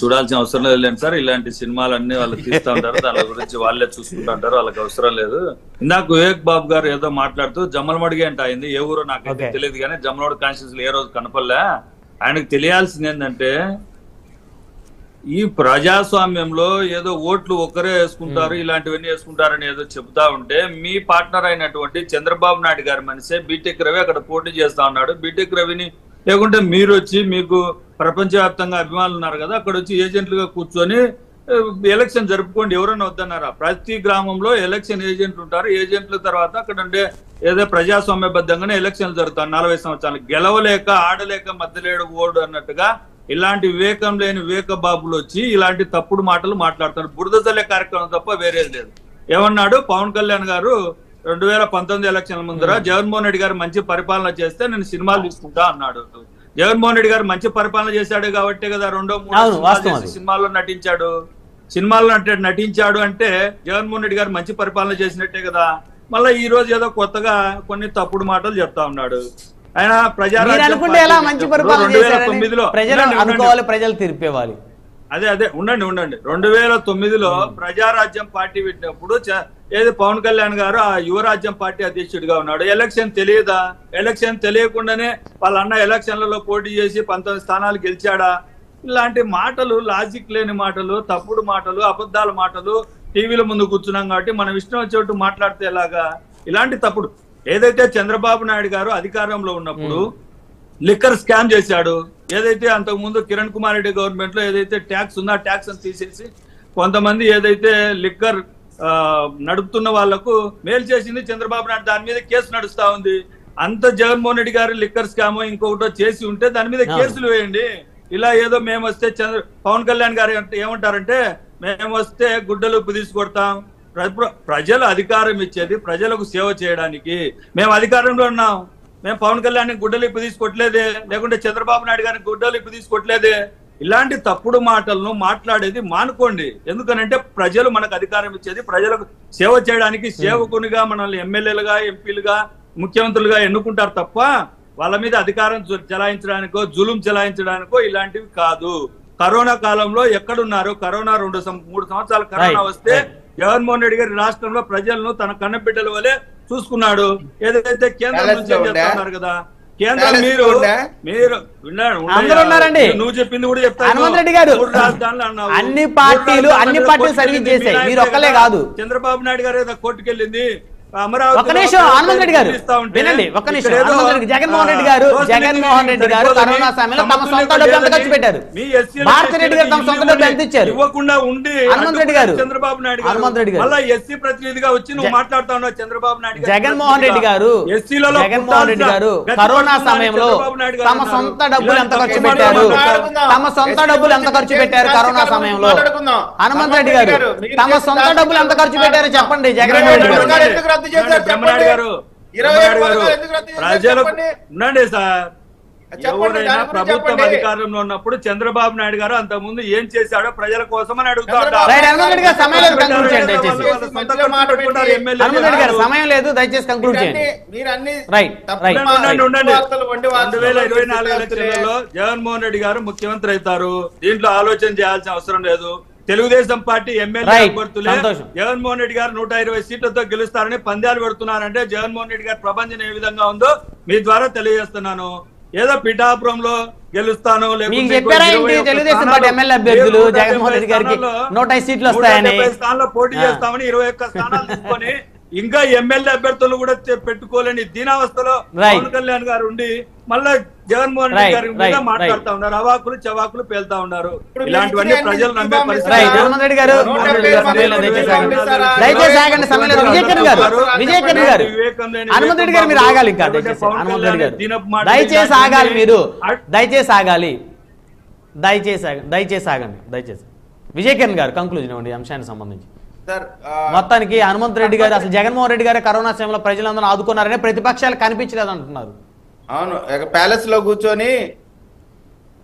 చూడాల్సిన అవసరం లేదు సార్. ఇలాంటి సినిమాలన్నీ వాళ్ళు తీస్తూ ఉంటారు, దాని గురించి వాళ్ళే చూసుకుంటూ ఉంటారు, వాళ్ళకి అవసరం లేదు. ఇందాక వివేక్ బాబు గారు ఏదో మాట్లాడుతూ జమ్మలమడిగి అంటే అయింది, ఏ ఊరో నాకైతే తెలియదు కానీ జమ్మలమడి కాన్స్టిట్యూన్సీలో ఏ రోజు కనపడలే. ఆయనకు తెలియాల్సింది ఏంటంటే ఈ ప్రజాస్వామ్యంలో ఏదో ఓట్లు ఒక్కరే వేసుకుంటారు, ఇలాంటివన్నీ వేసుకుంటారని ఏదో చెబుతా ఉంటే, మీ పార్ట్నర్ అయినటువంటి చంద్రబాబు నాయుడు గారి మనిషే బీటెక్ రవి అక్కడ పోటీ చేస్తా ఉన్నాడు. బీటెక్ రవిని లేకుంటే మీరు వచ్చి, మీకు ప్రపంచవ్యాప్తంగా అభిమానులు ఉన్నారు కదా, అక్కడ వచ్చి ఏజెంట్లుగా కూర్చొని ఎలక్షన్ జరుపుకోండి, ఎవరైనా వద్దన్నారా? ప్రతి గ్రామంలో ఎలక్షన్ ఏజెంట్లు ఉంటారు. ఏజెంట్ల తర్వాత అక్కడ ఉండే ఏదో ప్రజాస్వామ్యబద్ధంగానే ఎలక్షన్లు జరుగుతాయి. 40 సంవత్సరాలు గెలవలేక ఆడలేక మధ్యలేడు ఓడు అన్నట్టుగా ఇలాంటి వివేకం లేని వివేక బాబులు వచ్చి ఇలాంటి తప్పుడు మాటలు మాట్లాడతారు. బురద చల్లే కార్యక్రమం తప్ప వేరేది లేదు. ఏమన్నాడు పవన్ కళ్యాణ్ గారు 2019 ఎలక్షన్ల ముందర జగన్మోహన్ రెడ్డి గారు మంచి పరిపాలన చేస్తే నేను సినిమాలు తీసుకుంటా అన్నాడు. జగన్మోహన్ రెడ్డి గారు మంచి పరిపాలన చేశాడు కాబట్టి కదా 2-3 సినిమాల్లో నటించాడు. సినిమాల్లో నటించాడు అంటే జగన్మోహన్ రెడ్డి గారు మంచి పరిపాలన చేసినట్టే కదా. మళ్ళీ ఈ రోజు ఏదో కొత్తగా కొన్ని తప్పుడు మాటలు చెప్తా ఉన్నాడు. ఆయన ప్రజలు తీర్పేవాలి. అదే ఉండండి 2009లో ప్రజారాజ్యం పార్టీ పెట్టినప్పుడు ఏది పవన్ కళ్యాణ్ గారు ఆ యువరాజ్యం పార్టీ అధ్యక్షుడిగా ఉన్నాడు. ఎలక్షన్ తెలియదా? ఎలక్షన్ తెలియకుండానే వాళ్ళ అన్న ఎలక్షన్లలో పోటీ చేసి 19 స్థానాలు గెలిచాడా? ఇలాంటి మాటలు, లాజిక్ లేని మాటలు, తప్పుడు మాటలు, అబద్ధాల మాటలు టీవీల ముందు కూర్చున్నాం కాబట్టి మనం ఇష్టం వచ్చేట్టు మాట్లాడితే ఎలాగా? ఇలాంటి తప్పుడు ఏదైతే చంద్రబాబు నాయుడు గారు అధికారంలో ఉన్నప్పుడు లిక్కర్ స్కామ్ చేశాడు, ఏదైతే అంతకు ముందు కిరణ్ కుమార్ రెడ్డి గవర్నమెంట్ లో ఏదైతే ట్యాక్స్ ఉందో ఆ ట్యాక్స్ తీసేసి కొంతమంది ఏదైతే లిక్కర్ నడుపుతున్న వాళ్లకు మేలు చేసింది చంద్రబాబు నాయుడు, దాని మీద కేసు నడుస్తా ఉంది. అంత జగన్మోహన్ రెడ్డి గారు లిక్కర్ స్కామ్ ఇంకొకటో చేసి ఉంటే దాని మీద కేసులు వేయండి. ఇలా ఏదో మేము వస్తే పవన్ కళ్యాణ్ గారు ఏమంటారంటే మేము వస్తే గుడ్డలు తీసుకొడతాం. ప్రజలు అధికారం ఇచ్చేది ప్రజలకు సేవ చేయడానికి. మేము అధికారంలో ఉన్నాం, మేము పవన్ కళ్యాణ్ గుడ్డలు ఇప్పు తీసుకోవట్లేదే, లేకుంటే చంద్రబాబు నాయుడు గారిని గుడ్డలు ఇప్పు తీసుకోవట్లేదే. ఇలాంటి తప్పుడు మాటలను మాట్లాడేది మానుకోండి. ఎందుకనంటే ప్రజలు మనకు అధికారం ఇచ్చేది ప్రజలకు సేవ చేయడానికి. సేవకునిగా మనల్ని ఎమ్మెల్యేలుగా, ఎంపీలుగా, ముఖ్యమంత్రులుగా ఎన్నుకుంటారు తప్ప వాళ్ళ మీద అధికారం చెలాయించడానికో జులుం చెలాయించడానికో ఇలాంటివి కాదు. కరోనా కాలంలో ఎక్కడున్నారు? కరోనా 3 సంవత్సరాల కరోనా వస్తే జగన్మోహన్ రెడ్డి గారి రాష్ట్రంలో ప్రజలను తన కన్నబిడ్డల వలె చూసుకున్నాడు. ఏదైతే కేంద్రం నుంచి చెప్తున్నారు కదా, కేంద్రం మీరు నువ్వు చెప్పింది కూడా చెప్తాను. అన్ని పార్టీలు సర్వీస్ చేశాయి, మీరు ఒక్కలే కాదు. చంద్రబాబు నాయుడు గారు ఏదో కోర్టుకెళ్ళింది. జగన్మోహన్ రెడ్డి గారు జగన్మోహన్ రెడ్డి గారు కరోనా సమయంలో తమ సొంత డబ్బులు ఎంత ఖర్చు పెట్టారు? భారతి రెడ్డి గారు తమ సొంత డబ్బులు ఎంత ఇచ్చారు? ఇవ్వకుండా ఉండి హనుమంత్ రెడ్డి గారు, చంద్రబాబు నాయుడు గారు మళ్ళీ ఎస్సీ ప్రతినిధిగా వచ్చి నువ్వు మాట్లాడుతా ఉన్నావు. చంద్రబాబు నాయుడు జగన్మోహన్ రెడ్డి గారు కరోనా సమయంలో తమ సొంత డబ్బులు ఎంత ఖర్చు పెట్టారు? తమ సొంత డబ్బులు ఎంత ఖర్చు పెట్టారు కరోనా సమయంలో? హనుమంత్ రెడ్డి గారు తమ సొంత డబ్బులు ఎంత ఖర్చు పెట్టారో చెప్పండి. జగన్మోహన్ రెడ్డి గారు బ్రహ్మనాయుడు గారు ప్రజలు ఉండండి సార్. ఎవరైనా ప్రభుత్వం అధికారంలో ఉన్నప్పుడు చంద్రబాబు నాయుడు గారు అంతకు ముందు ఏం చేశాడో ప్రజల కోసం అని అడుగుతా ఉంటారు. సమయం లేదు, దయచేసి కంక్లూడ్ చేయండి. 2024 ఎలక్షన్లలో జగన్మోహన్ రెడ్డి గారు ముఖ్యమంత్రి అవుతారు. దీంట్లో ఆలోచన చేయాల్సిన అవసరం లేదు. తెలుగుదేశం పార్టీ ఎమ్మెల్యే అభ్యర్థులే జగన్మోహన్ రెడ్డి గారు 120 సీట్లతో గెలుస్తారని పందాలు పెడుతున్నారంటే జగన్మోహన్ రెడ్డి గారి ప్రపంచం ఏ విధంగా ఉందో మీ ద్వారా తెలియజేస్తున్నాను. ఏదో పిఠాపురంలో గెలుస్తాను తెలుగుదేశం పార్టీ ఎమ్మెల్యే అభ్యర్థులు జగన్మోహన్ రెడ్డి గారికి 105 సీట్లు వస్తాయని స్థానాల్లో పోటీ చేస్తామని 21 స్థానాలు తీసుకొని ఇంకా ఎమ్మెల్యే అభ్యర్థులు కూడా పెట్టుకోలేని దీనావస్థలో పవన్ కళ్యాణ్ గారు ఉండి మళ్ళా జగన్మోహన్ రెడ్డి గారి మీద మాట్లాడుతూ ఉన్నారు. అవాకులు చవాకులు పేలుతా ఉన్నారు. ఇలాంటివన్నీ ప్రజలు నమ్మే పరిస్థితి. హనుమంత్ రెడ్డి గారు మీరు ఆగాలి, ఇంకా దయచేసి ఆగాలి, మీరు దయచేసి ఆగాలి, దయచేసి ఆగండి. దయచేసి విజయ్ కిరణ్ గారు కంక్లూజన్ ఇవ్వండి అంశానికి సంబంధించి. మొత్తానికి హనుమంత్ రెడ్డి గారు అసలు జగన్మోహన్ రెడ్డి గారు కరోనా సమయంలో ప్రజలందరూ ఆదుకున్నారనే ప్రతిపక్షాలు కనిపించలేదు అంటున్నారు. అవును, ప్యాలెస్ లో కూర్చొని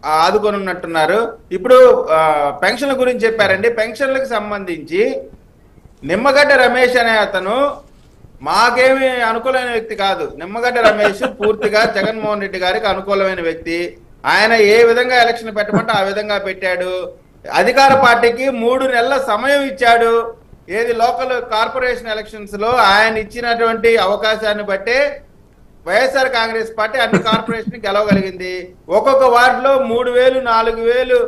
ఆదుకొని ఉన్నట్టున్నారు. ఇప్పుడు పెన్షన్ల గురించి చెప్పారండి. పెన్షన్లకు సంబంధించి నిమ్మగడ్డ రమేష్ అనే అతను మాకేమి అనుకూలమైన వ్యక్తి కాదు. నిమ్మగడ్డ రమేష్ పూర్తిగా జగన్మోహన్ రెడ్డి గారికి అనుకూలమైన వ్యక్తి. ఆయన ఏ విధంగా ఎలక్షన్ పెట్టమంటే ఆ విధంగా పెట్టాడు. అధికార పార్టీకి 3 నెలల సమయం ఇచ్చాడు. ఏది లోకల్ కార్పొరేషన్ ఎలక్షన్స్ లో ఆయన ఇచ్చినటువంటి అవకాశాన్ని బట్టే వైఎస్ఆర్ కాంగ్రెస్ పార్టీ అన్ని కార్పొరేషన్ గెలవగలిగింది. ఒక్కొక్క వార్డులో 3,000 4,000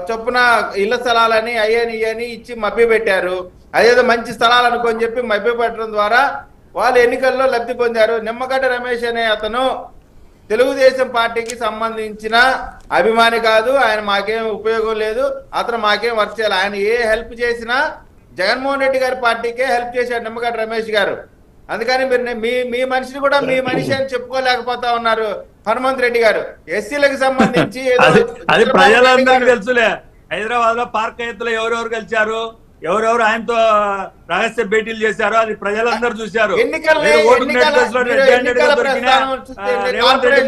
చొప్పున ఇళ్ల స్థలాలని అయ్యని ఇచ్చి మభ్య పెట్టారు. అదేదో మంచి స్థలాలు అనుకొని చెప్పి మభ్య పెట్టడం ద్వారా వాళ్ళు ఎన్నికల్లో లబ్ధి పొందారు. నిమ్మగడ్డ రమేష్ అనే అతను తెలుగుదేశం పార్టీకి సంబంధించిన అభిమాని కాదు. ఆయన మాకేం ఉపయోగం లేదు, అతను మాకేం వర్క్ చేయాలి. ఆయన ఏ హెల్ప్ చేసినా జగన్మోహన్ రెడ్డి గారి పార్టీకే హెల్ప్ చేశాడు నిమ్మగడ్డ రమేష్ గారు. అందుకని మీరు మీ మనిషిని కూడా మీ మనిషి అని చెప్పుకోలేకపోతా ఉన్నారు హనుమంత్ రెడ్డి గారు. ఎస్సీలకు సంబంధించి అది ప్రజలందరికీ తెలుసులే. హైదరాబాద్ లో పార్క్ ఎత్తులో ఎవరెవరు గెలిచారు, ఎవరెవరు ఆయనతో రహస్య భేటీలు చేశారో అది ప్రజలందరూ చూశారు. ఎన్నికల